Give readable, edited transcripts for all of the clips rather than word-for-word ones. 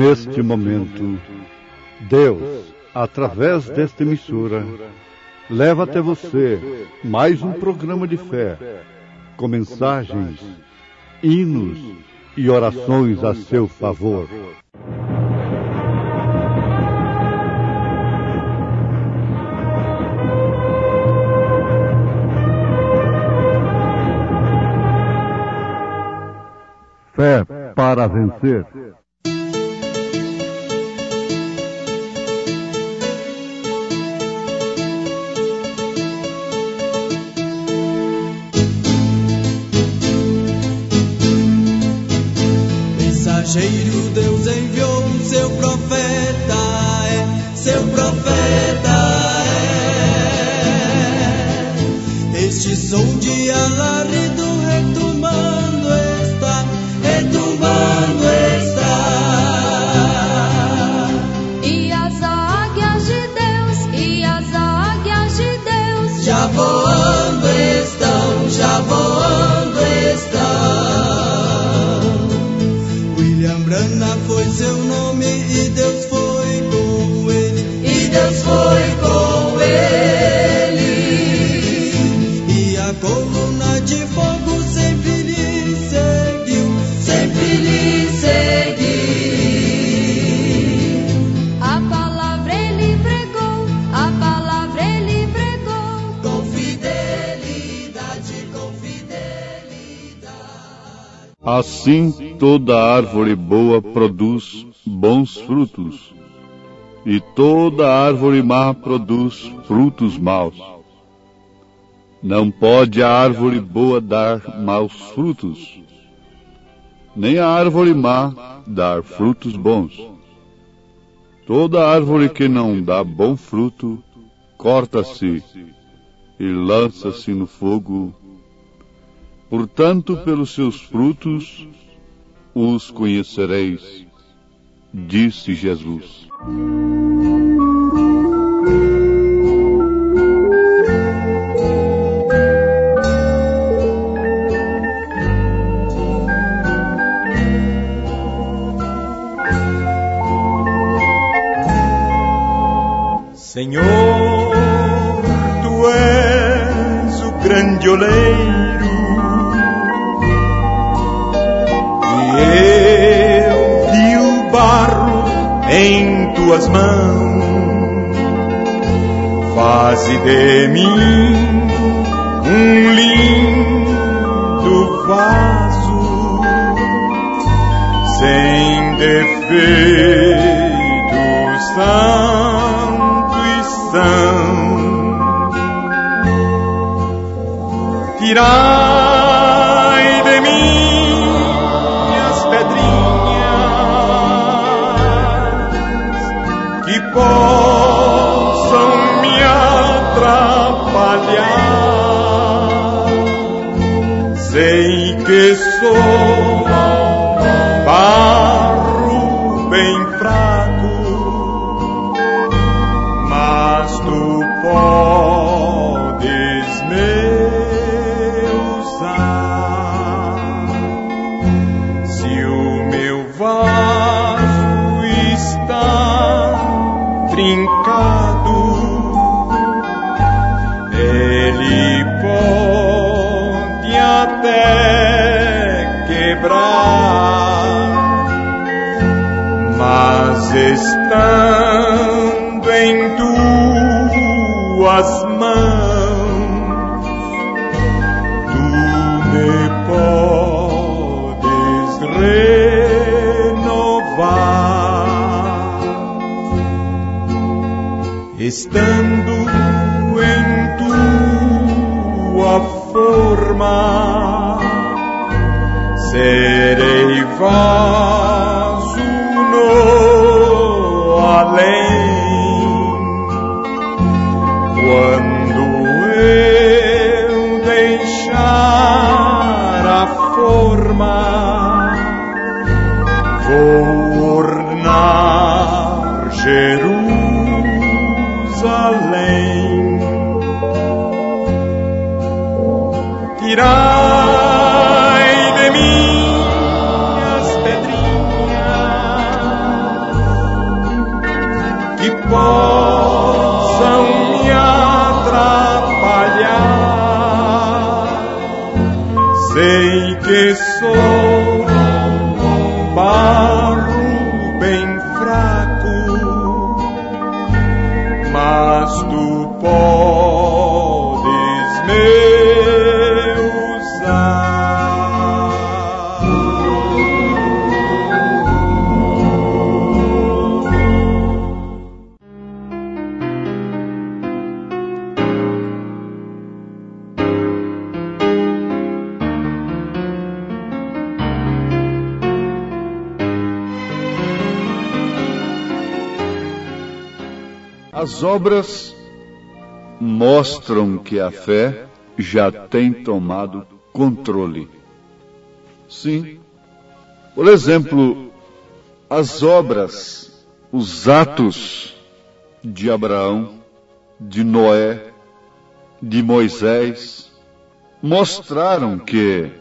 neste momento, Deus, através desta emissora, leva até você mais um programa de fé, com mensagens, hinos e orações a seu favor. Fé para vencer. Mensageiro, Deus enviou seu profeta, seu profeta é. Este som de alarido retumbando está, retumbando está. E as águias de Deus já voando estão, já voando estão. William Branham foi seu nome e Deus foi com ele, e Deus foi com ele. E a coluna de fogo sempre lhe seguiu, sempre lhe seguiu. A palavra ele pregou, a palavra ele pregou. Com fidelidade, com fidelidade. Assim toda árvore boa produz bons frutos, e toda árvore má produz frutos maus. Não pode a árvore boa dar maus frutos, nem a árvore má dar frutos bons. Toda árvore que não dá bom fruto, corta-se e lança-se no fogo. Portanto, pelos seus frutos os conhecereis, disse Jesus. Senhor, tu és o grande oleiro, e eu vi o barro em tuas mãos. Faze de mim um lindo vaso, sem defeito, santo e são. Tirai de mim as pedrinhas que possam me atrapalhar. Sei que sou barro bem fraco, mas tu podes me usar. Se o meu vaso está trincado, ele pode até quebrar, mas estando em tuas mãos, tu me podes renovar. Estando em tua forma, serei vaso no além. Quando eu deixar a forma, vou ornar Jerusalém. Tirai de mim as pedrinhas que sou barro bem fraco, mas tu podes me usar. As obras mostram que a fé já tem tomado controle. Sim. Por exemplo, as obras, os atos de Abraão, de Noé, de Moisés, mostraram que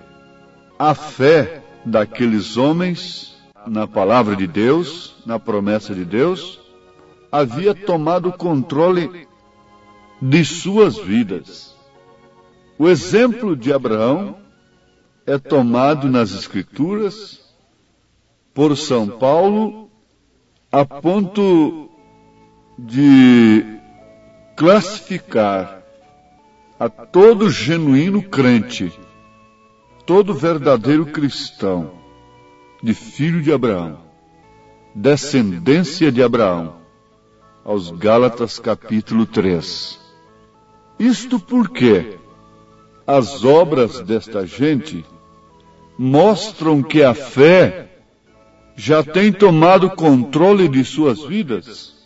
a fé daqueles homens na palavra de Deus, na promessa de Deus, havia tomado controle de suas vidas. O exemplo de Abraão é tomado nas Escrituras por São Paulo a ponto de classificar a todo genuíno crente, todo verdadeiro cristão, de filho de Abraão, descendência de Abraão, aos Gálatas capítulo 3. Isto porque as obras desta gente mostram que a fé já tem tomado controle de suas vidas.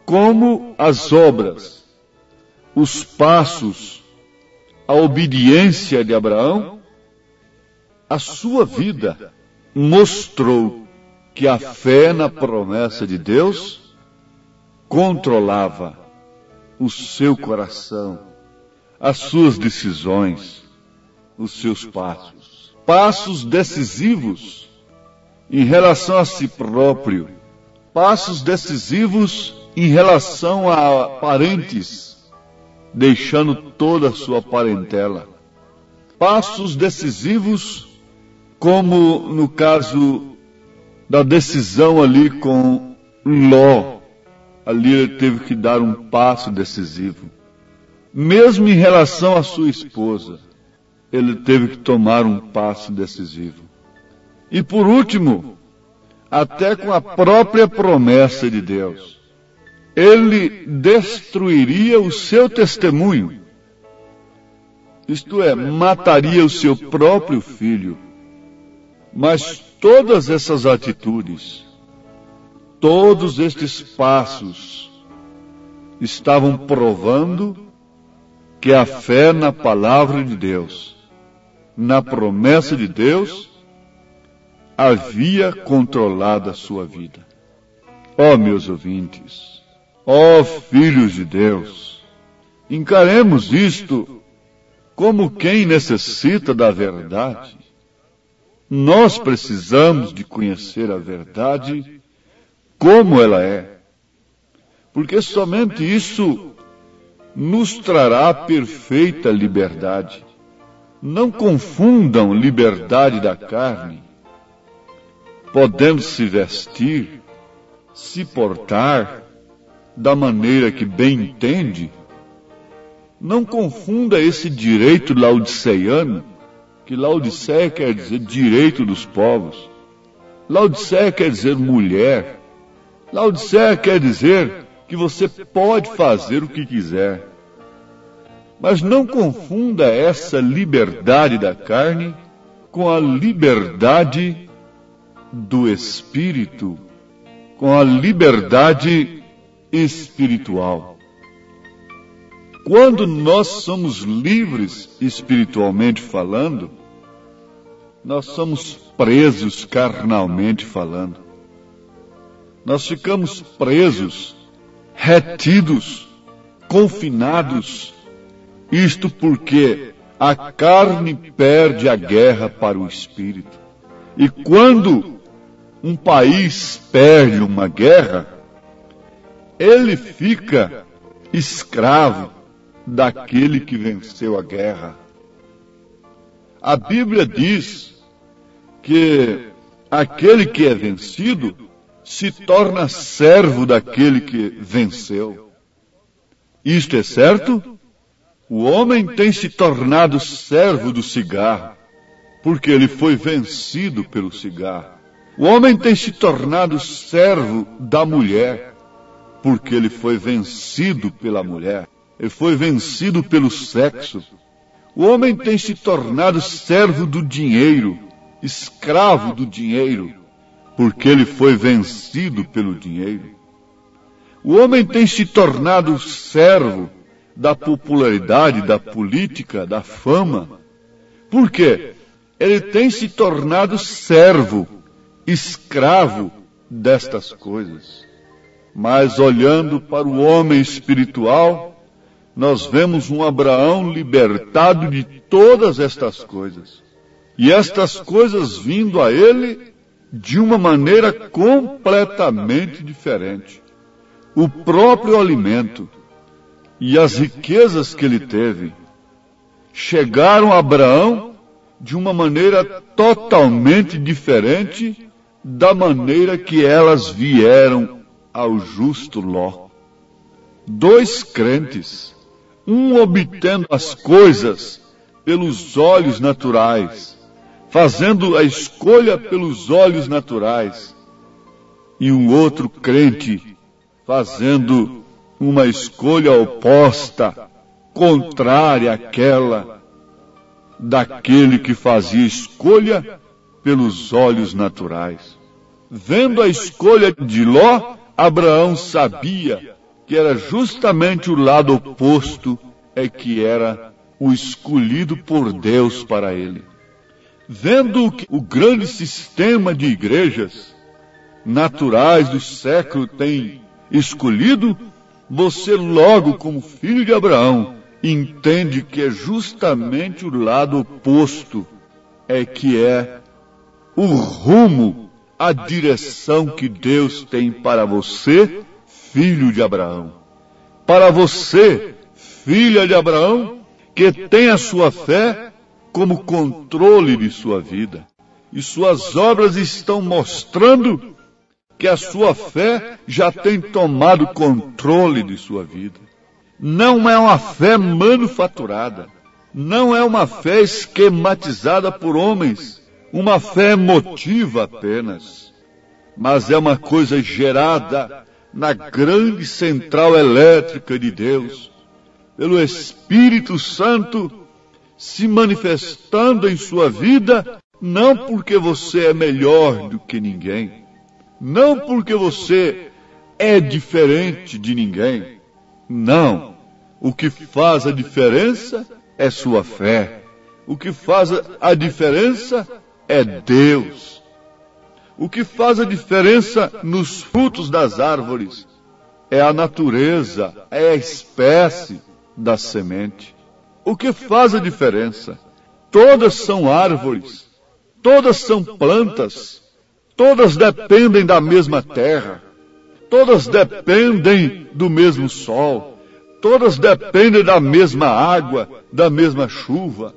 Como as obras, os passos, a obediência de Abraão, a sua vida mostrou que a fé na promessa de Deus controlava o seu coração, as suas decisões, os seus passos. Passos decisivos em relação a si próprio, passos decisivos em relação a parentes, deixando toda a sua parentela. Passos decisivos, como no caso da decisão ali com Ló. Ali ele teve que dar um passo decisivo. Mesmo em relação à sua esposa, ele teve que tomar um passo decisivo. E por último, até com a própria promessa de Deus, ele destruiria o seu testemunho. Isto é, mataria o seu próprio filho. Mas todas essas atitudes, todos estes passos, estavam provando que a fé na palavra de Deus, na promessa de Deus, havia controlado a sua vida. Ó meus ouvintes, ó filhos de Deus, encaremos isto como quem necessita da verdade. Nós precisamos de conhecer a verdade como ela é, porque somente isso nos trará perfeita liberdade. Não confundam liberdade da carne, podendo se vestir, se portar da maneira que bem entende. Não confunda esse direito laodiceano, que Laodiceia quer dizer direito dos povos. Laodiceia quer dizer mulher. Laodiceia quer dizer que você pode fazer o que quiser. Mas não confunda essa liberdade da carne com a liberdade do espírito, com a liberdade espiritual. Quando nós somos livres espiritualmente falando, nós somos presos carnalmente falando. Nós ficamos presos, retidos, confinados. Isto porque a carne perde a guerra para o espírito. E quando um país perde uma guerra, ele fica escravo daquele que venceu a guerra. A Bíblia diz que aquele que é vencido se torna servo daquele que venceu. Isto é certo? O homem tem se tornado servo do cigarro, porque ele foi vencido pelo cigarro. O homem tem se tornado servo da mulher, porque ele foi vencido pela mulher. Ele foi vencido pelo sexo. O homem tem se tornado servo do dinheiro, escravo do dinheiro, porque ele foi vencido pelo dinheiro. O homem tem se tornado servo da popularidade, da política, da fama. Por quê? Ele tem se tornado servo, escravo destas coisas. Mas olhando para o homem espiritual, nós vemos um Abraão libertado de todas estas coisas. E estas coisas vindo a ele de uma maneira completamente diferente. O próprio alimento e as riquezas que ele teve chegaram a Abraão de uma maneira totalmente diferente da maneira que elas vieram ao justo Ló. Dois crentes, um obtendo as coisas pelos olhos naturais, fazendo a escolha pelos olhos naturais, e um outro crente fazendo uma escolha oposta, contrária àquela daquele que fazia escolha pelos olhos naturais. Vendo a escolha de Ló, Abraão sabia que era justamente o lado oposto que era o escolhido por Deus para ele. Vendo que o grande sistema de igrejas naturais do século tem escolhido, você logo, como filho de Abraão, entende que é justamente o lado oposto que é o rumo, a direção que Deus tem para você, filho de Abraão. Para você, filha de Abraão, que tem a sua fé como controle de sua vida. E suas obras estão mostrando que a sua fé já tem tomado controle de sua vida. Não é uma fé manufaturada. Não é uma fé esquematizada por homens. Uma fé emotiva apenas. Mas é uma coisa gerada na grande central elétrica de Deus, pelo Espírito Santo se manifestando em sua vida, não porque você é melhor do que ninguém, não porque você é diferente de ninguém. Não. O que faz a diferença é sua fé. O que faz a diferença é Deus. O que faz a diferença nos frutos das árvores é a natureza, é a espécie da semente. O que faz a diferença? Todas são árvores, todas são plantas, todas dependem da mesma terra, todas dependem do mesmo sol, todas dependem da mesma água, da mesma chuva.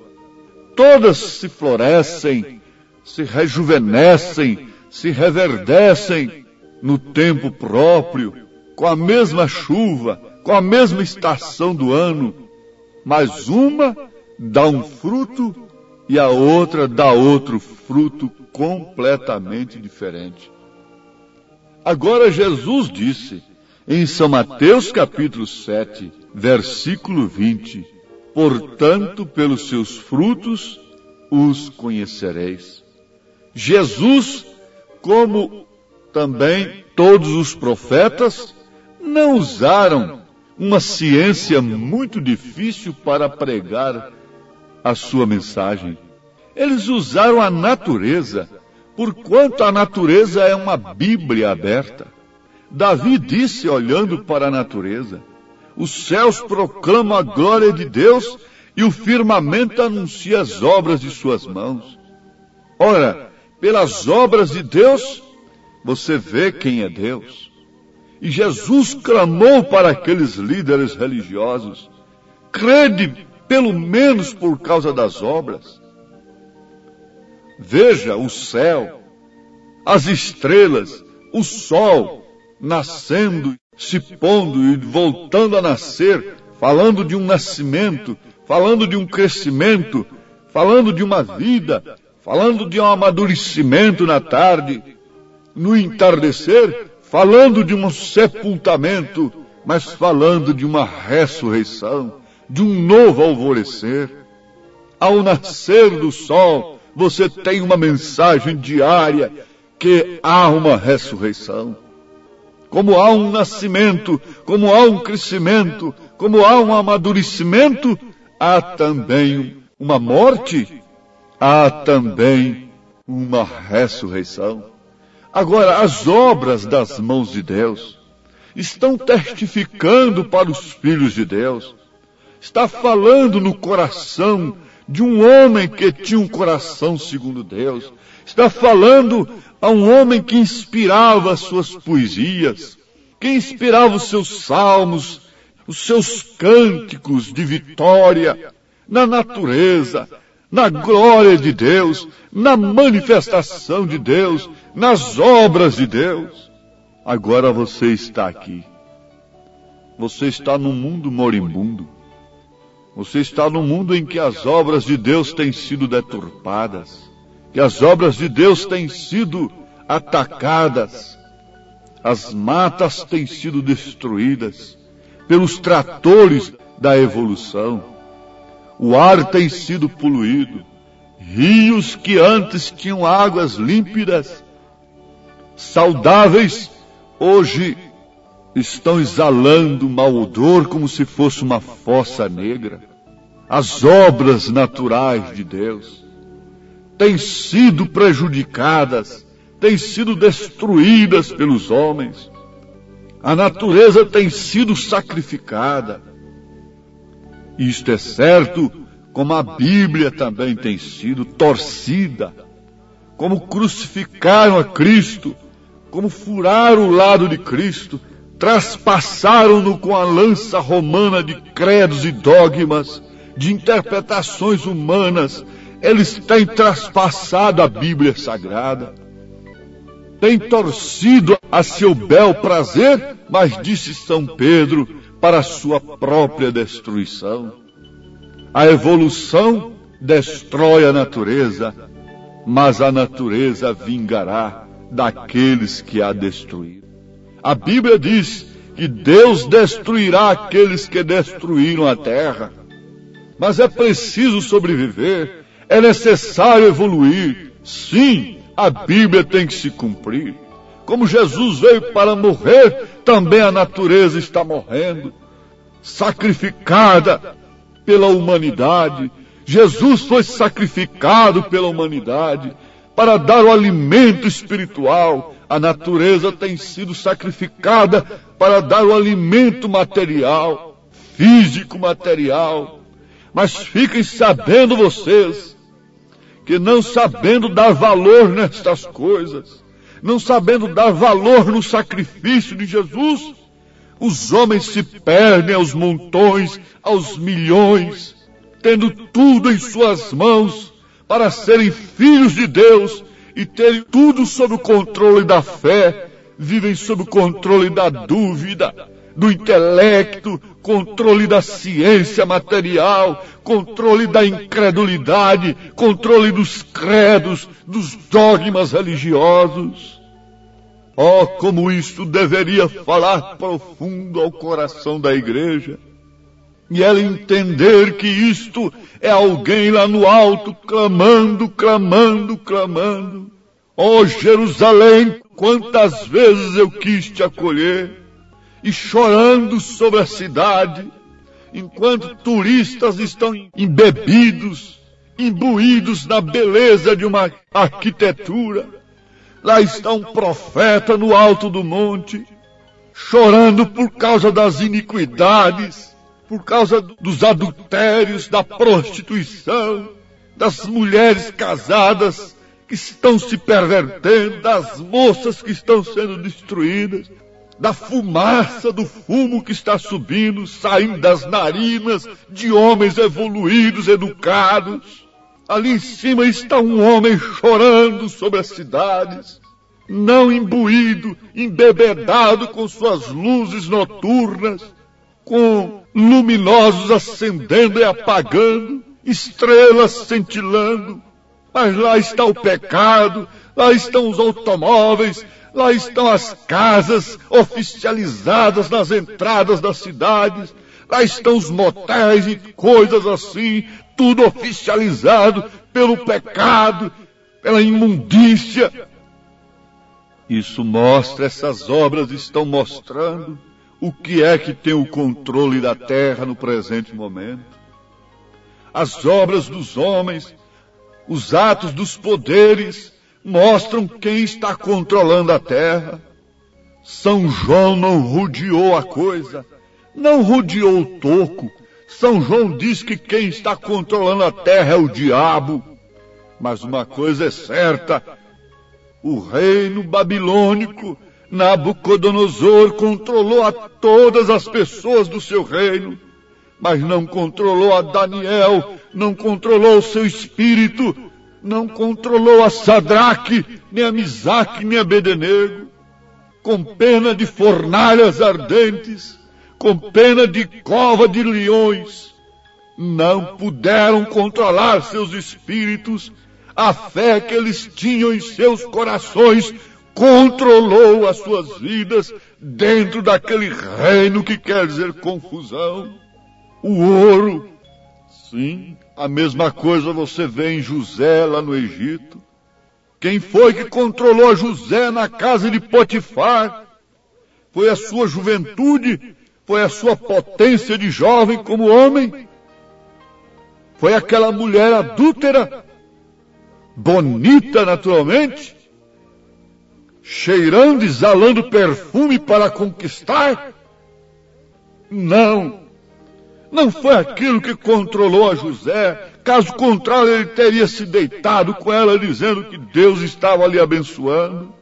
Todas se florescem, se rejuvenescem, se reverdecem no tempo próprio, com a mesma chuva, com a mesma estação do ano, mas uma dá um fruto e a outra dá outro fruto completamente diferente. Agora Jesus disse, em São Mateus capítulo 7, versículo 20, portanto, pelos seus frutos os conhecereis. Jesus, como também todos os profetas, não usaram uma ciência muito difícil para pregar a sua mensagem. Eles usaram a natureza, porquanto a natureza é uma Bíblia aberta. Davi disse, olhando para a natureza, os céus proclamam a glória de Deus e o firmamento anuncia as obras de suas mãos. Ora, pelas obras de Deus, você vê quem é Deus. E Jesus clamou para aqueles líderes religiosos, crede pelo menos por causa das obras. veja o céu, as estrelas, o sol, nascendo, se pondo e voltando a nascer, falando de um nascimento, falando de um crescimento, falando de uma vida, falando de um amadurecimento na tarde, no entardecer, falando de um sepultamento, mas falando de uma ressurreição, de um novo alvorecer. Ao nascer do sol, você tem uma mensagem diária que há uma ressurreição. Como há um nascimento, como há um crescimento, como há um amadurecimento, há também uma morte, há também uma ressurreição. Agora, as obras das mãos de Deus estão testificando para os filhos de Deus, está falando no coração de um homem que tinha um coração segundo Deus, está falando a um homem que inspirava as suas poesias, que inspirava os seus salmos, os seus cânticos de vitória, na natureza, na glória de Deus, na manifestação de Deus, nas obras de Deus. Agora você está aqui. Você está num mundo moribundo. Você está num mundo em que as obras de Deus têm sido deturpadas, que as obras de Deus têm sido atacadas, as matas têm sido destruídas pelos tratores da evolução, o ar tem sido poluído, rios que antes tinham águas límpidas, saudáveis, hoje estão exalando mau odor como se fosse uma fossa negra. As obras naturais de Deus têm sido prejudicadas, têm sido destruídas pelos homens. A natureza tem sido sacrificada. Isto é certo, como a Bíblia também tem sido torcida, como crucificaram a Cristo, como furaram o lado de Cristo, traspassaram-no com a lança romana de credos e dogmas, de interpretações humanas. Eles têm traspassado a Bíblia Sagrada, têm torcido a seu bel prazer, mas disse São Pedro, para a sua própria destruição. A evolução destrói a natureza, mas a natureza vingará daqueles que a destruíram. A Bíblia diz que Deus destruirá aqueles que destruíram a terra. Mas é preciso sobreviver, é necessário evoluir. Sim, a Bíblia tem que se cumprir. Como Jesus veio para morrer, também a natureza está morrendo, sacrificada pela humanidade. Jesus foi sacrificado pela humanidade para dar o alimento espiritual. A natureza tem sido sacrificada para dar o alimento material, físico material. Mas fiquem sabendo vocês, que não sabendo dar valor nestas coisas, não sabendo dar valor no sacrifício de Jesus, os homens se perdem aos montões, aos milhões, tendo tudo em suas mãos para serem filhos de Deus e terem tudo sob o controle da fé, vivem sob o controle da dúvida, do intelecto, controle da ciência material, controle da incredulidade, controle dos credos, dos dogmas religiosos. Oh, como isto deveria falar profundo ao coração da igreja, e ela entender que isto é alguém lá no alto clamando, clamando, clamando. Oh, Jerusalém, quantas vezes eu quis te acolher, e chorando sobre a cidade, enquanto turistas estão embebidos, imbuídos na beleza de uma arquitetura. Lá está um profeta no alto do monte, chorando por causa das iniquidades, por causa dos adultérios, da prostituição, das mulheres casadas que estão se pervertendo, das moças que estão sendo destruídas, da fumaça, do fumo que está subindo, saindo das narinas de homens evoluídos, educados. Ali em cima está um homem chorando sobre as cidades, não imbuído, embebedado com suas luzes noturnas, com luminosos acendendo e apagando, estrelas cintilando. Mas lá está o pecado, lá estão os automóveis, lá estão as casas oficializadas nas entradas das cidades, lá estão os motéis e coisas assim, tudo oficializado pelo pecado, pela imundícia. Isso mostra, essas obras estão mostrando o que é que tem o controle da terra no presente momento. As obras dos homens, os atos dos poderes mostram quem está controlando a terra. São João não rodeou a coisa, não rodeou o toco. São João diz que quem está controlando a terra é o diabo. Mas uma coisa é certa, o reino babilônico, Nabucodonosor, controlou a todas as pessoas do seu reino, mas não controlou a Daniel, não controlou o seu espírito, não controlou a Sadraque, nem a Misaque, nem a Abednego. Com pena de fornalhas ardentes, com pena de cova de leões, não puderam controlar seus espíritos. A fé que eles tinham em seus corações controlou as suas vidas dentro daquele reino que quer dizer confusão. O ouro, sim, a mesma coisa você vê em José lá no Egito. Quem foi que controlou José na casa de Potifar? Foi a sua juventude? Foi a sua potência de jovem como homem? Foi aquela mulher adúltera? Bonita naturalmente? Cheirando, exalando perfume para conquistar? Não. Não foi aquilo que controlou a José. Caso contrário, ele teria se deitado com ela, dizendo que Deus estava lhe abençoando.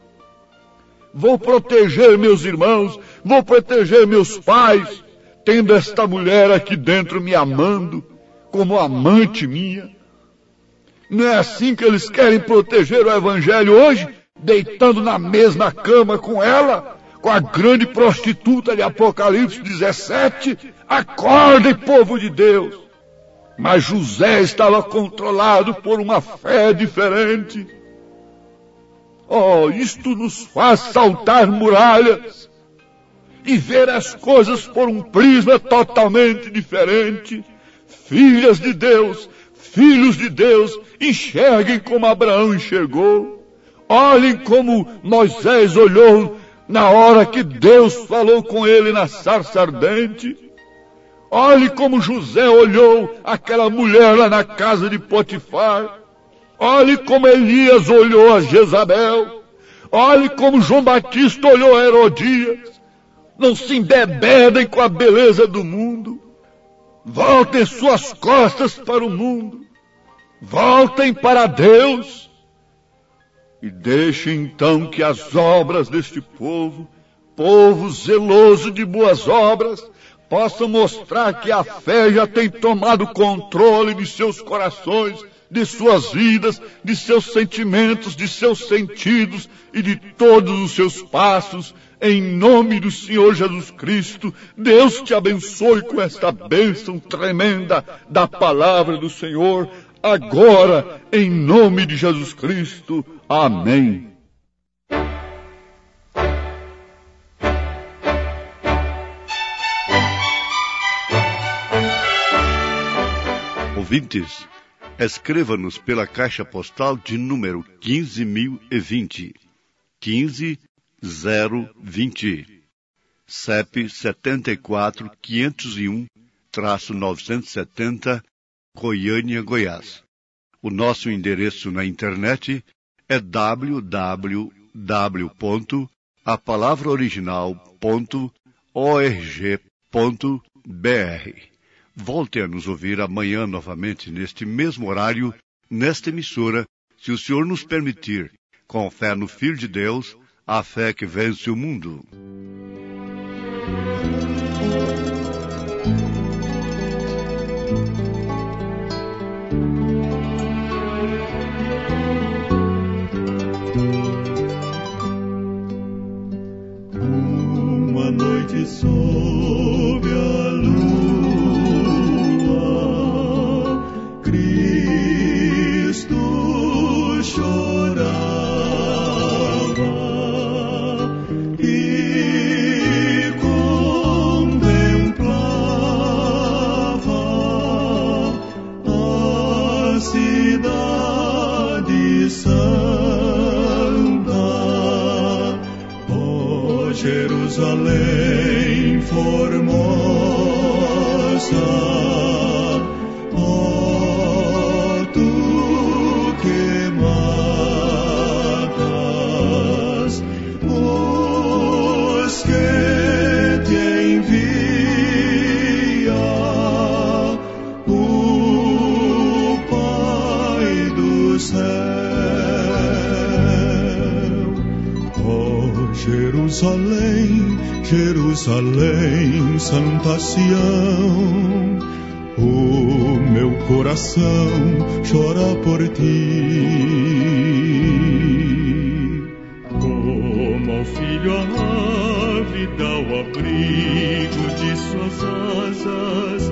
Vou proteger meus irmãos, vou proteger meus pais, tendo esta mulher aqui dentro me amando, como amante minha. Não é assim que eles querem proteger o evangelho hoje? Deitando na mesma cama com ela, com a grande prostituta de Apocalipse 17. Acordem, povo de Deus! Mas José estava controlado por uma fé diferente. Oh, isto nos faz saltar muralhas e ver as coisas por um prisma totalmente diferente. Filhas de Deus, filhos de Deus, enxerguem como Abraão enxergou. Olhem como Moisés olhou na hora que Deus falou com ele na sarça ardente. Olhe como José olhou aquela mulher lá na casa de Potifar. Olhe como Elias olhou a Jezabel. Olhe como João Batista olhou a Herodias. Não se embebedem com a beleza do mundo. Voltem suas costas para o mundo. Voltem para Deus. E deixem então que as obras deste povo, povo zeloso de boas obras, possam mostrar que a fé já tem tomado controle de seus corações, de suas vidas, de seus sentimentos, de seus sentidos e de todos os seus passos. Em nome do Senhor Jesus Cristo, Deus te abençoe com esta bênção tremenda da palavra do Senhor, agora, em nome de Jesus Cristo. Amém. Ouvintes, escreva-nos pela caixa postal de número 15.020, 15020, CEP 74.501-970, Goiânia, Goiás. O nosso endereço na internet é www.apalavraoriginal.org.br. Volte a nos ouvir amanhã novamente neste mesmo horário, nesta emissora, se o Senhor nos permitir, com fé no Filho de Deus, a fé que vence o mundo. Jerusalém formosa, ó tu que matas os que te envia o Pai do céu. Ó Jerusalém, Jerusalém, Santa Sião, o meu coração chora por ti. Como ao filho a ave dá o abrigo de suas asas,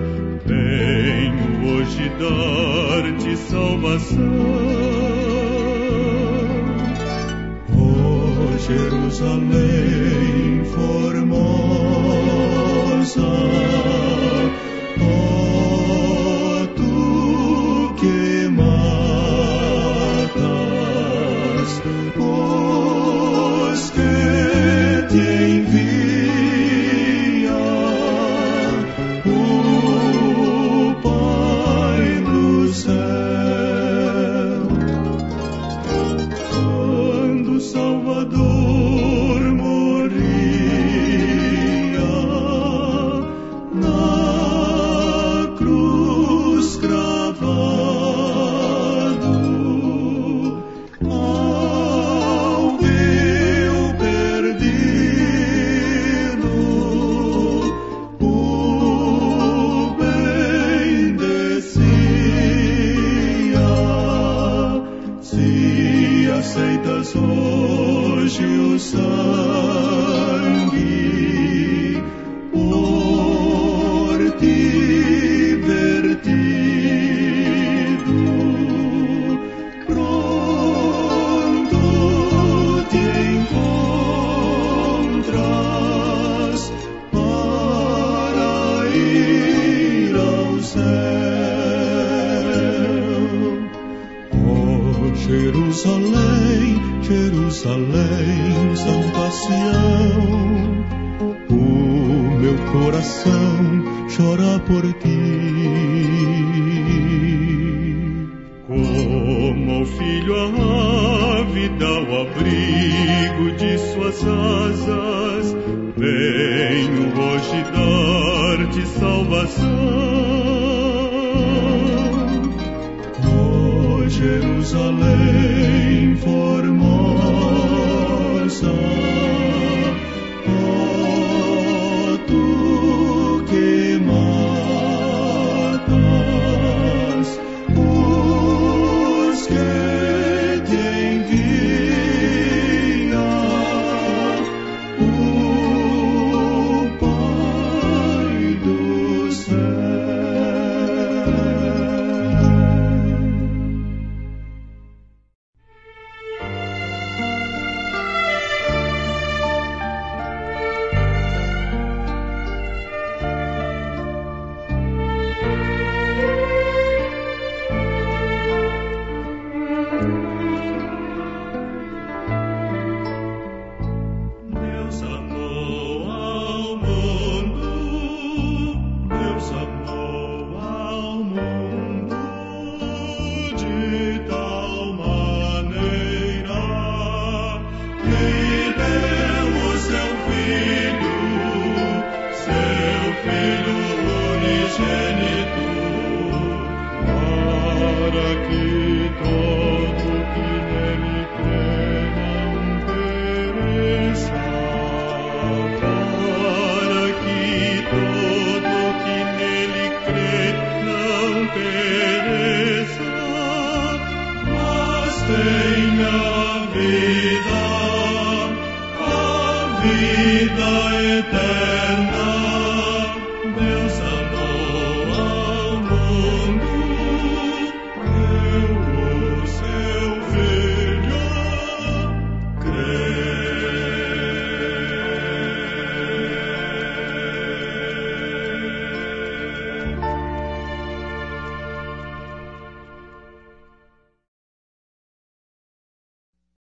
venho hoje dar-te salvação. Jerusalém formosa, ó tu que matas os que te envia o Pai do céu. Quando o Salvador morria na cruz cravado, ao vil perdido, o bem descia. Se aceitas hoje o sangue por ti vertido, pronto te encontras para ir ao céu. Ó Jerusalém, Jerusalém, Santa Sião, o meu coração chora por ti. Como ao filho a ave dá o abrigo de suas asas, venho hoje dar-te salvação. Ó Jerusalém formosa, ó tu que matas os que te envia o Pai do céu. Deus amou ao mundo, Deus amou ao mundo de tal maneira que deu o seu Filho unigênito, para que todo que nele crê não pereça, para que todo que nele crê não pereça, mas tenha a vida eterna.